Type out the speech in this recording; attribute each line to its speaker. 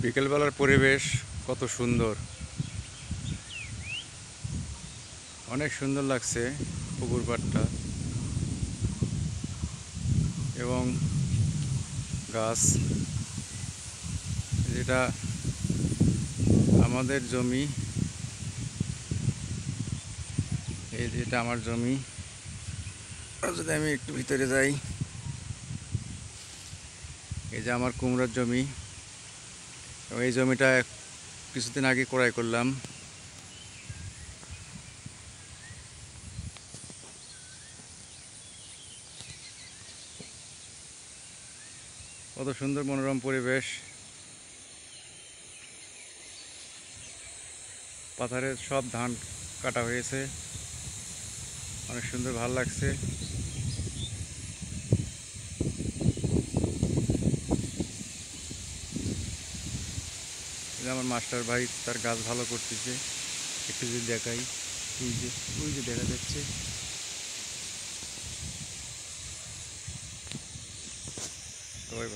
Speaker 1: বিকেলবেলার পরিবেশ কত সুন্দর, অনেক সুন্দর লাগছে পুকুর পাড়টা এবং গাছ। যেটা আমাদের জমি, এই যেটা আমার জমি। যদি আমি একটু ভিতরে যাই, এই যে আমার কুমড়ার জমি, এবং এই জমিটা কিছুদিন আগে ক্রয় করলাম। কত সুন্দর মনোরম পরিবেশ, পাথারে সব ধান কাটা হয়েছে, অনেক সুন্দর, ভালো লাগছে। আমার মাস্টার ভাই তার গাছ ভালো করতেছে, একটু যদি দেখাই, ওই যে দেখা যাচ্ছে সবাই।